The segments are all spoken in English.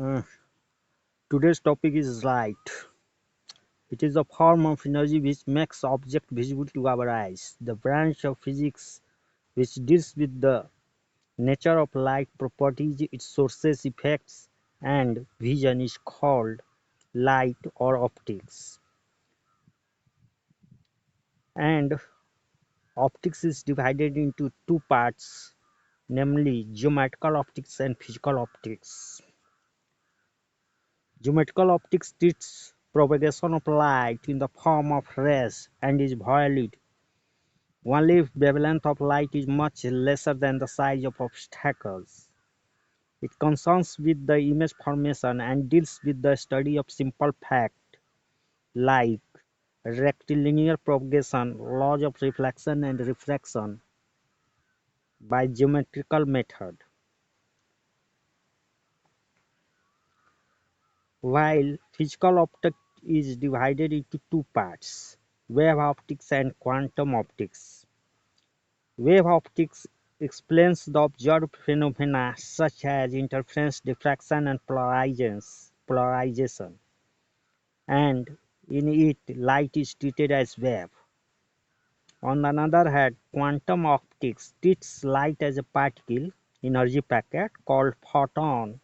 Uh, Today's topic is light. It is a form of energy which makes objects visible to our eyes. The branch of physics which deals with the nature of light properties, its sources, effects, and vision is called light or optics. And optics is divided into two parts, namely geometrical optics and physical optics. Geometrical optics treats propagation of light in the form of rays and is valid only if wavelength of light is much lesser than the size of obstacles. It concerns with the image formation and deals with the study of simple facts like rectilinear propagation, laws of reflection and refraction by geometrical method. While physical optics is divided into two parts, wave optics and quantum optics. Wave optics explains the observed phenomena such as interference, diffraction, and polarization, and in it light is treated as wave. On the other hand, quantum optics treats light as a particle energy packet called photon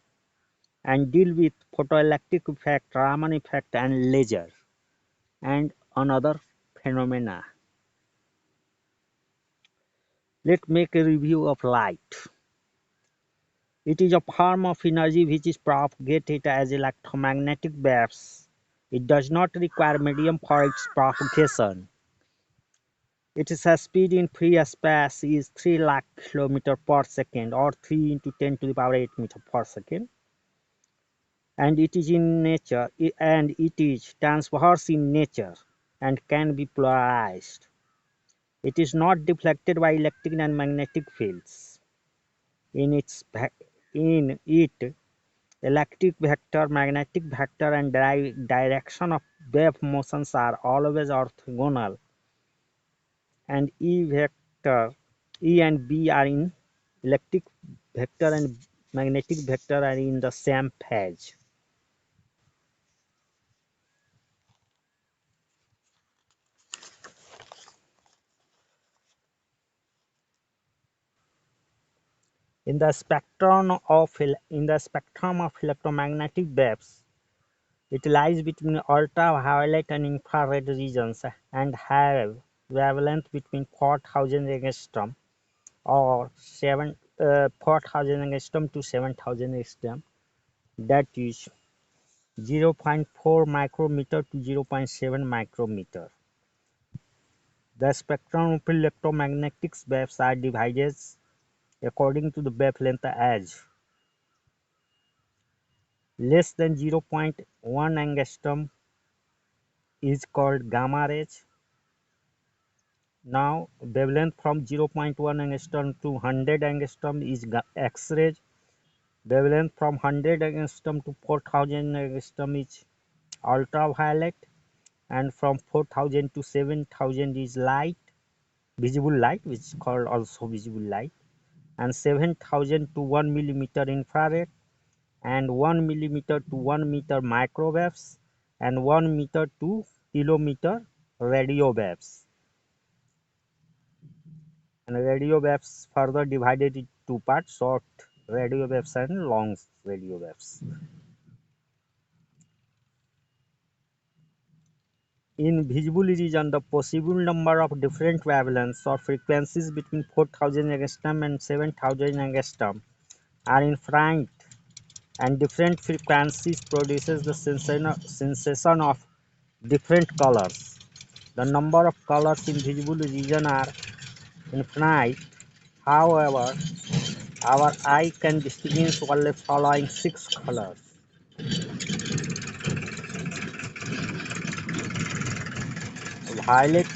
and deal with photoelectric effect, Raman effect, and laser, and another phenomena. Let's make a review of light. It is a form of energy which is propagated as electromagnetic waves. It does not require medium for its propagation. Its speed in free space is 3 lakh km per second or 3 into 10 to the power 8 meter per second. And it is in nature and it is transverse in nature and can be polarized. It is not deflected by electric and magnetic fields. In it, electric vector, magnetic vector, and direction of wave motions are always orthogonal, and E and B are in electric vector and magnetic vector are in the same phase. In the spectrum of electromagnetic waves, it lies between ultraviolet and infrared regions and have wavelength between 4000 angstrom or 4000 angstrom to 7000 angstrom, that is 0.4 micrometer to 0.7 micrometer. The spectrum of electromagnetic waves are divided according to the wavelength as less than 0.1 angstrom is called gamma rays. Now, wavelength from 0.1 angstrom to 100 angstrom is X-rays. Wavelength from 100 angstrom to 4000 angstrom is ultraviolet, and from 4000 to 7000 is light, visible light, which is called also visible light, and 7000 to 1 millimeter infrared, and 1 millimeter to 1 meter microwaves, and 1 meter to kilometer radio waves. And radio waves further divided into two parts, short radio waves and long radio waves. In visible region, the possible number of different wavelengths or frequencies between 4000 angstrom and 7000 angstrom are infinite, and different frequencies produces the sensation of different colors. The number of colors in visible region are infinite. However, our eye can distinguish only following 6 colors: violet,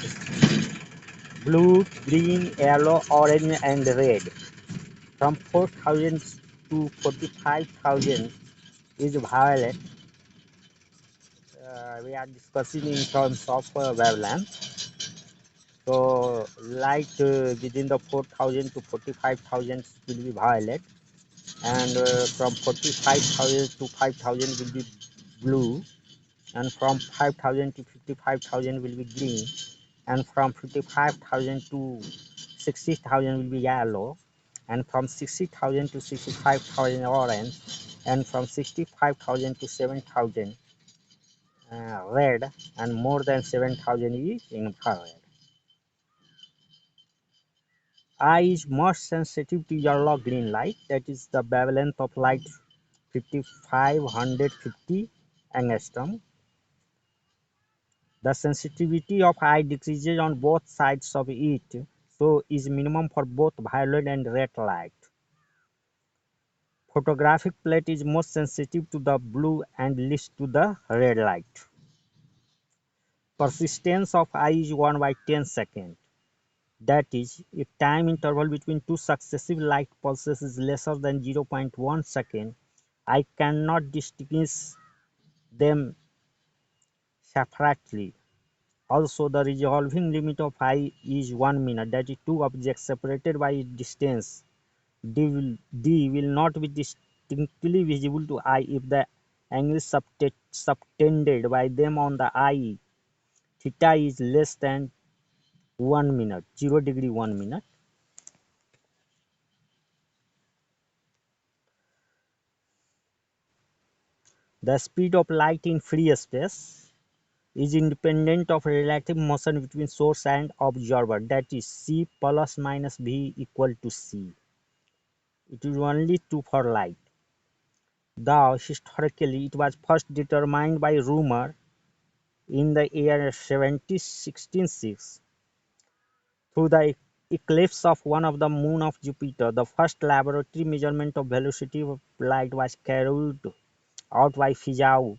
blue, green, yellow, orange, and red. From 4000 to 45,000 is violet. We are discussing in terms of wavelength. So light within the 4000 to 45,000 will be violet, and from 45,000 to 5,000 will be blue, and from 5,000 to 55,000 will be green, and from 55,000 to 60,000 will be yellow, and from 60,000 to 65,000 orange, and from 65,000 to 7,000 red, and more than 7,000 is infrared. Eye is most sensitive to yellow green light, that is the wavelength of light 5550 angstrom. The sensitivity of eye decreases on both sides of it, so is minimum for both violet and red light. Photographic plate is most sensitive to the blue and least to the red light. Persistence of eye is 1 by 10 seconds. That is, if time interval between two successive light pulses is lesser than 0.1 second, I cannot distinguish them separately. Also, the resolving limit of I is 1 minute, that is, two objects separated by distance D will not be distinctly visible to eye if the angle subtended by them on the eye theta is less than 1 minute, 0 degree 1 minute. The speed of light in free space is independent of relative motion between source and observer, that is c plus minus v equal to c. It is only true for light. Thus, historically, it was first determined by Römer in the year 1606 through the eclipse of one of the moon of Jupiter. The first laboratory measurement of velocity of light was carried out by Fizeau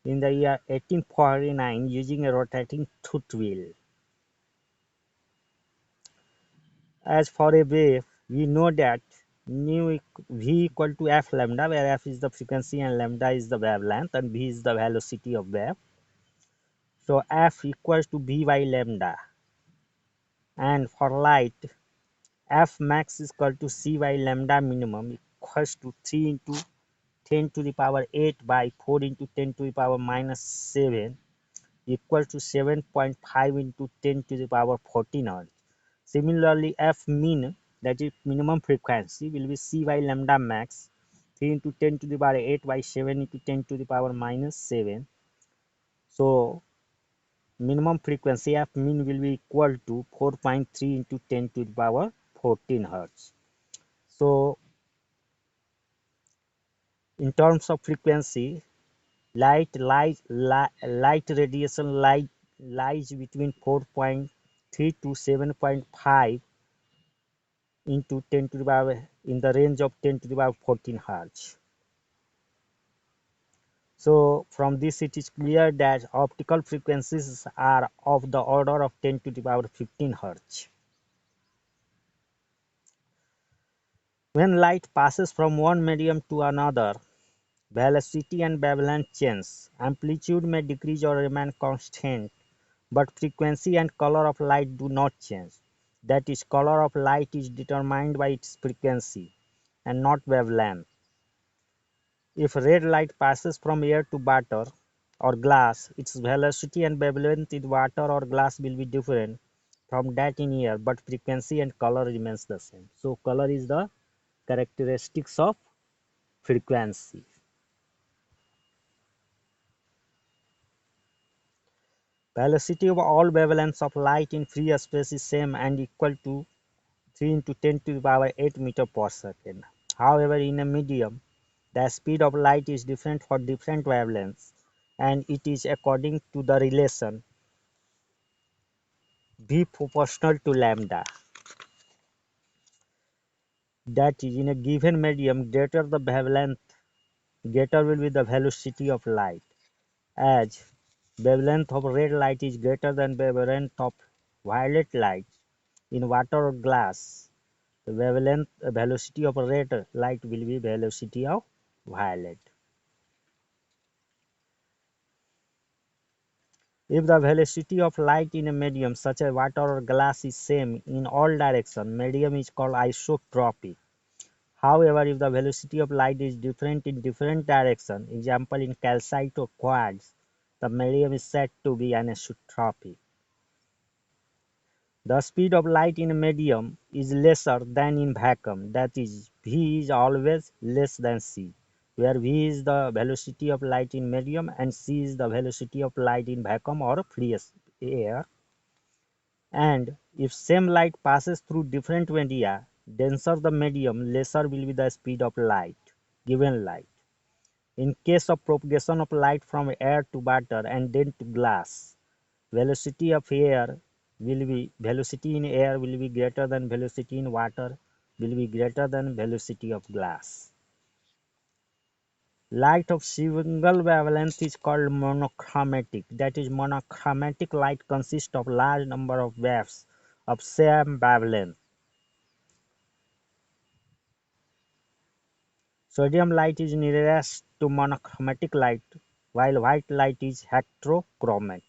in the year 1849 using a rotating tooth wheel. As for a wave, we know that v equal to f lambda, where f is the frequency and lambda is the wavelength and v is the velocity of wave. So f equals to v by lambda. And for light, f max is equal to c by lambda minimum equals to 3 into 10 to the power 8 by 4 into 10 to the power minus 7 equal to 7.5 into 10 to the power 14 Hz. Similarly, f min, that is minimum frequency, will be c by lambda max 3 into 10 to the power 8 by 7 into 10 to the power minus 7. So minimum frequency f min will be equal to 4.3 into 10 to the power 14 Hz. So in terms of frequency, light radiation lies between 4.3 to 7.5 into 10 to the power in the range of 10 to the power 14 Hz. So from this it is clear that optical frequencies are of the order of 10 to the power 15 Hz. When light passes from one medium to another, velocity and wavelength change. Amplitude may decrease or remain constant, but frequency and color of light do not change. That is, color of light is determined by its frequency and not wavelength. If red light passes from air to water or glass, its velocity and wavelength in water or glass will be different from that in air, but frequency and color remains the same. So color is the characteristics of frequency. Velocity of all wavelengths of light in free space is same and equal to 3 into 10 to the power 8 meter per second. However, in a medium, the speed of light is different for different wavelengths, and it is according to the relation v proportional to lambda. That is, in a given medium, greater the wavelength, greater will be the velocity of light. As wavelength of red light is greater than wavelength of violet light in water or glass, the wavelength velocity of red light will be velocity of violet. If the velocity of light in a medium such as water or glass is same in all directions, medium is called isotropic. However, if the velocity of light is different in different directions, example in calcite or quartz, the medium is said to be anisotropic. The speed of light in a medium is lesser than in vacuum, that is, v is always less than c, where v is the velocity of light in medium and c is the velocity of light in vacuum or free air. And if same light passes through different media, denser the medium, lesser will be the speed of light, given light. In case of propagation of light from air to water and then to glass, velocity in air will be greater than velocity in water, will be greater than velocity of glass. Light of single wavelength is called monochromatic. That is, monochromatic light consists of large number of waves of same wavelength. Sodium light is nearest to monochromatic light, while white light is heterochromatic.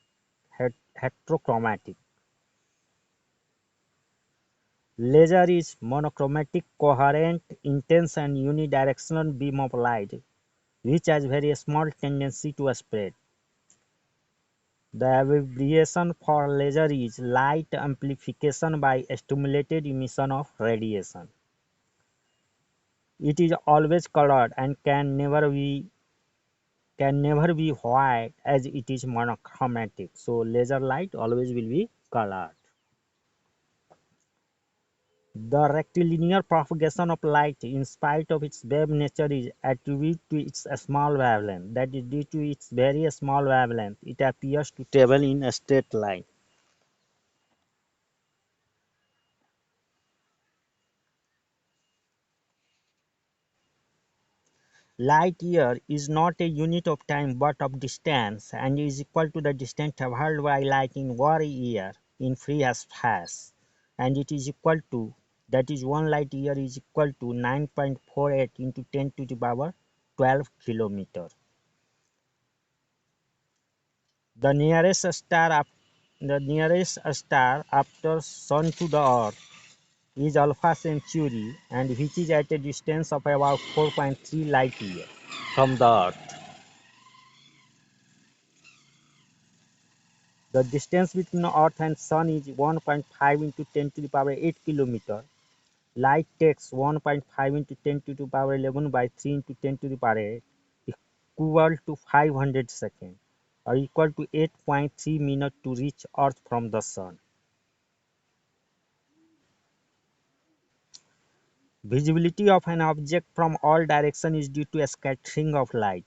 Laser is monochromatic, coherent, intense and unidirectional beam of light, which has very small tendency to spread. The abbreviation for laser is light amplification by stimulated emission of radiation. It is always colored and can never be white as it is monochromatic. So laser light always will be colored. The rectilinear propagation of light, in spite of its wave nature, is attributed to its small wavelength. That is, due to its very small wavelength, it appears to travel in a straight line. Light year is not a unit of time but of distance, and is equal to the distance traveled by light in 1 year in free space, and it is equal to, that is, 1 light year is equal to 9.48 into 10 to the power 12 kilometer. The nearest star after Sun to the Earth is Alpha Centauri, and which is at a distance of about 4.3 light years from the Earth. The distance between Earth and Sun is 1.5 into 10 to the power 8 kilometer. Light takes 1.5 into 10 to the power 11 by 3 into 10 to the power 8, equal to 500 seconds, or equal to 8.3 minutes to reach Earth from the Sun. Visibility of an object from all directions is due to a scattering of light.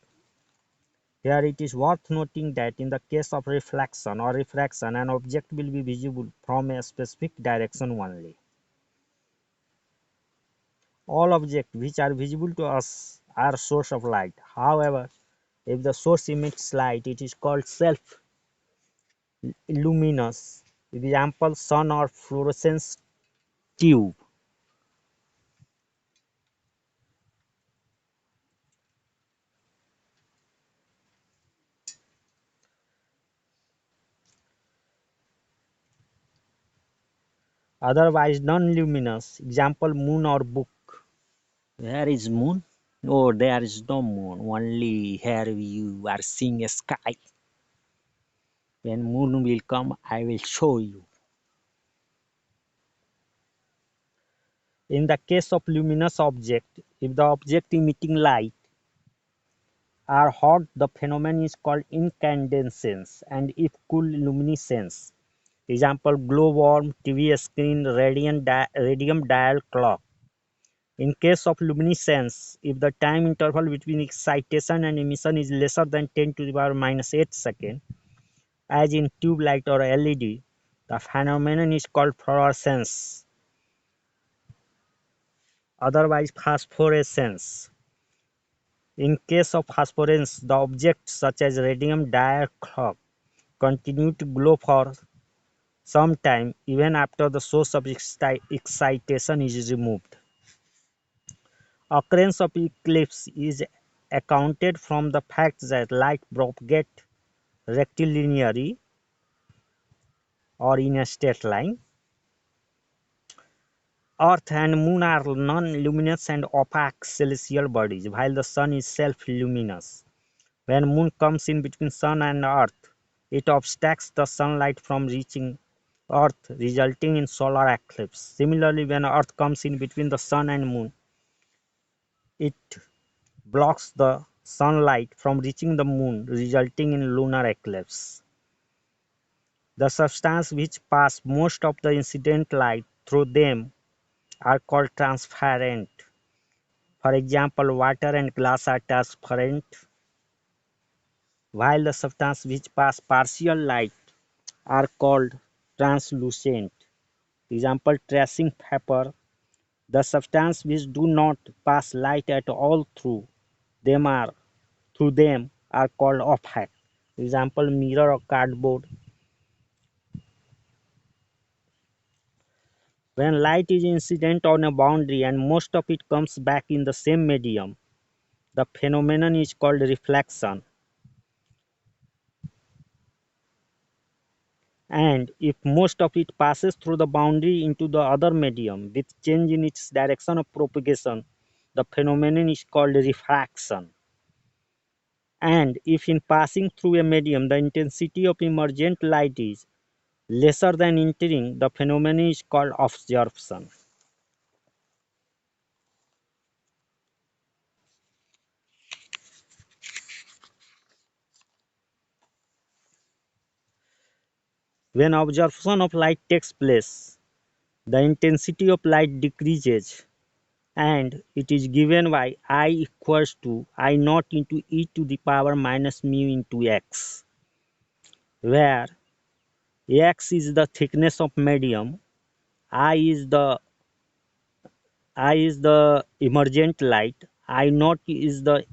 Here it is worth noting that in the case of reflection or refraction, an object will be visible from a specific direction only. All objects which are visible to us are source of light. However, if the source emits light, it is called self-luminous. Example, sun or fluorescence tube. Otherwise non-luminous. Example, moon or book. Where is moon? Oh, there is no moon. Only here you are seeing a sky. When moon will come, I will show you. In the case of luminous object, if the object emitting light are hot, the phenomenon is called incandescence, and if cool, luminescence. Example, glowworm, TV screen, radium dial clock. In case of luminescence, if the time interval between excitation and emission is lesser than 10 to the power minus 8 seconds, as in tube light or LED, the phenomenon is called fluorescence, otherwise phosphorescence. In case of phosphorescence, the objects such as radium dial clock continue to glow for some time even after the source of excitation is removed. Occurrence of eclipse is accounted from the fact that light propagates rectilinearly or in a straight line. Earth and Moon are non-luminous and opaque celestial bodies, while the Sun is self-luminous. When Moon comes in between Sun and Earth, it obstructs the sunlight from reaching Earth, resulting in solar eclipse. Similarly, when Earth comes in between the Sun and Moon, it blocks the sunlight from reaching the Moon, resulting in lunar eclipse. The substances which pass most of the incident light through them are called transparent. For example, water and glass are transparent, while the substances which pass partial light are called translucent. Example, tracing paper. The substances which do not pass light at all them are called opaque. Example, mirror or cardboard. When light is incident on a boundary and most of it comes back in the same medium, the phenomenon is called reflection. And if most of it passes through the boundary into the other medium with change in its direction of propagation, the phenomenon is called refraction. And if in passing through a medium the intensity of emergent light is lesser than entering, the phenomenon is called absorption. When absorption of light takes place, the intensity of light decreases, and it is given by I equals to I naught into e to the power minus mu into x, where x is the thickness of medium, I is the emergent light, I naught is the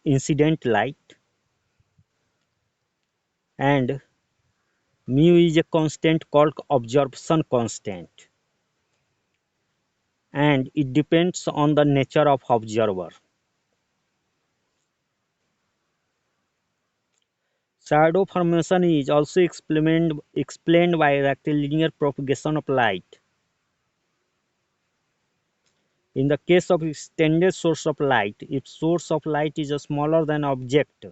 incident light, and mu is a constant called absorption constant, and it depends on the nature of observer. Shadow formation is also explained by rectilinear propagation of light. In the case of extended source of light, if source of light is smaller than object,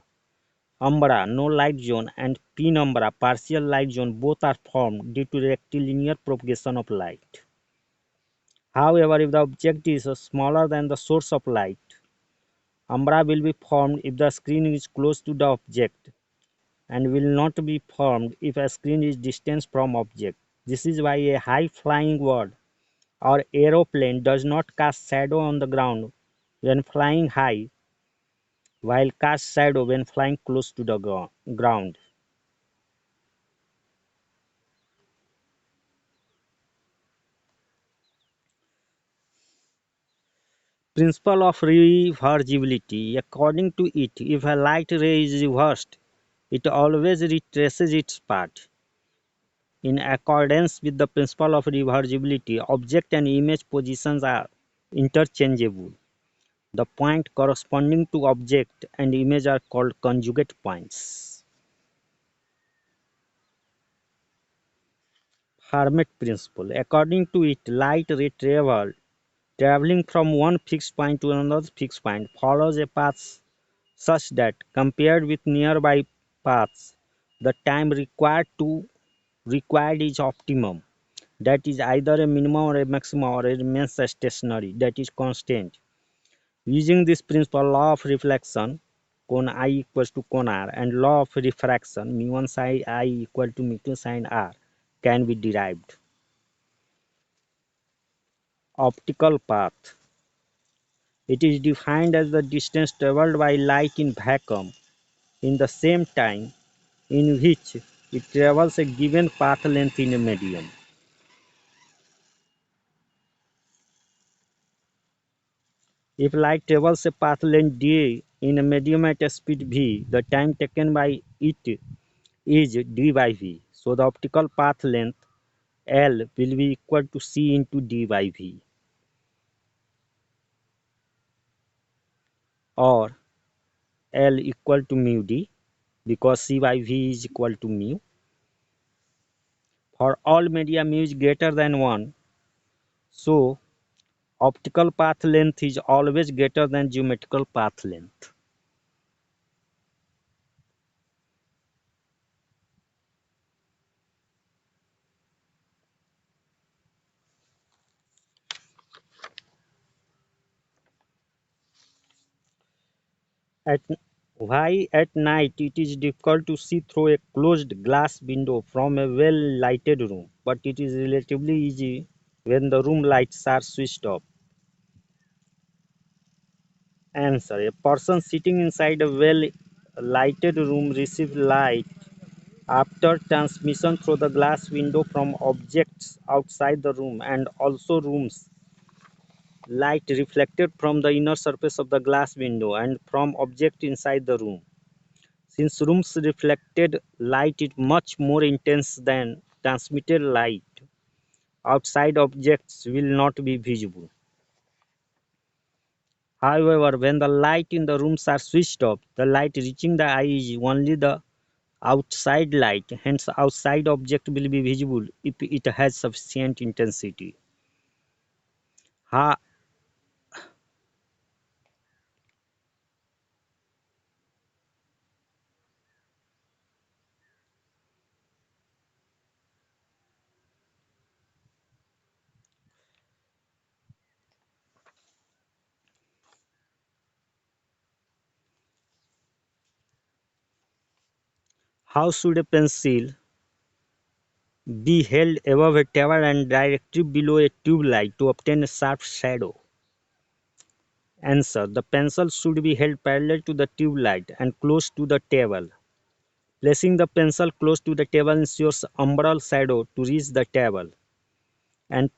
umbra, no light zone, and penumbra, partial light zone, both are formed due to rectilinear propagation of light. However, if the object is smaller than the source of light, umbra will be formed if the screen is close to the object and will not be formed if a screen is distant from object. This is why a high-flying bird or aeroplane does not cast shadow on the ground when flying high, while cast shadow when flying close to the ground. Principle of reversibility. According to it, if a light ray is reversed, it always retraces its path. In accordance with the principle of reversibility, object and image positions are interchangeable. The point corresponding to object and image are called conjugate points. Fermat principle. According to it, light ray traveling from one fixed point to another fixed point follows a path such that, compared with nearby paths, the time required is optimum. That is either a minimum or a maximum, or it remains stationary, that is constant. Using this principle, law of reflection, con I equals to con r, and law of refraction, mu1 sin I equal to mu2 sin r, can be derived. Optical path. It is defined as the distance traveled by light in vacuum in the same time in which it travels a given path length in a medium. If light travels a path length d in a medium at a speed v, the time taken by it is d by v. So the optical path length L will be equal to c into d by v, or L equal to mu d, because c by v is equal to mu. For all media mu is greater than 1, So, optical path length is always greater than geometrical path length. At why at night it is difficult to see through a closed glass window from a well-lighted room, but it is relatively easy when the room lights are switched off. Answer: a person sitting inside a well-lighted room receives light after transmission through the glass window from objects outside the room, and also room's light reflected from the inner surface of the glass window and from objects inside the room. Since room's reflected light is much more intense than transmitted light, outside objects will not be visible. However, when the light in the rooms are switched off, the light reaching the eye is only the outside light, hence outside object will be visible if it has sufficient intensity. Ha- how should a pencil be held above a table and directly below a tube light to obtain a sharp shadow? Answer: the pencil should be held parallel to the tube light and close to the table. Placing the pencil close to the table ensures umbral shadow to reach the table, and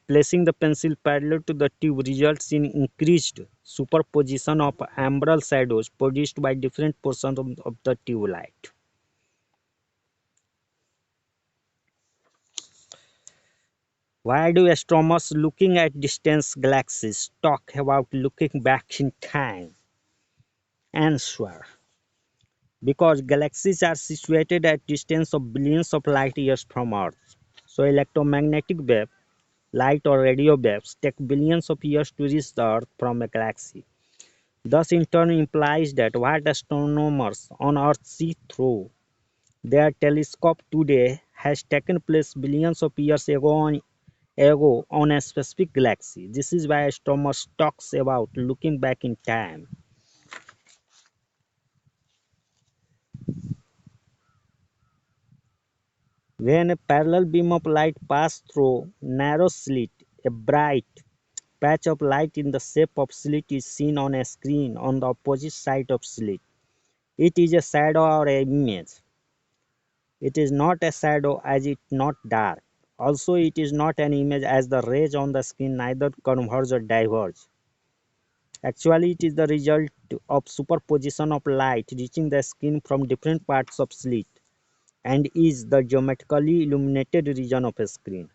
placing the pencil parallel to the tube results in increased superposition of umbral shadows produced by different portions of the tube light. Why do astronomers looking at distant galaxies talk about looking back in time? Answer: because galaxies are situated at distance of billions of light years from Earth. So electromagnetic wave, light or radio waves take billions of years to reach the Earth from a galaxy. Thus in turn implies that what astronomers on Earth see through their telescope today has taken place billions of years ago on a specific galaxy. This is why astronomers talks about looking back in time. When a parallel beam of light passes through narrow slit, a bright patch of light in the shape of slit is seen on a screen on the opposite side of slit. It is a shadow or an image. It is not a shadow as it is not dark. Also, it is not an image as the rays on the screen neither converge or diverge. Actually, it is the result of superposition of light reaching the screen from different parts of slit and is the geometrically illuminated region of a screen.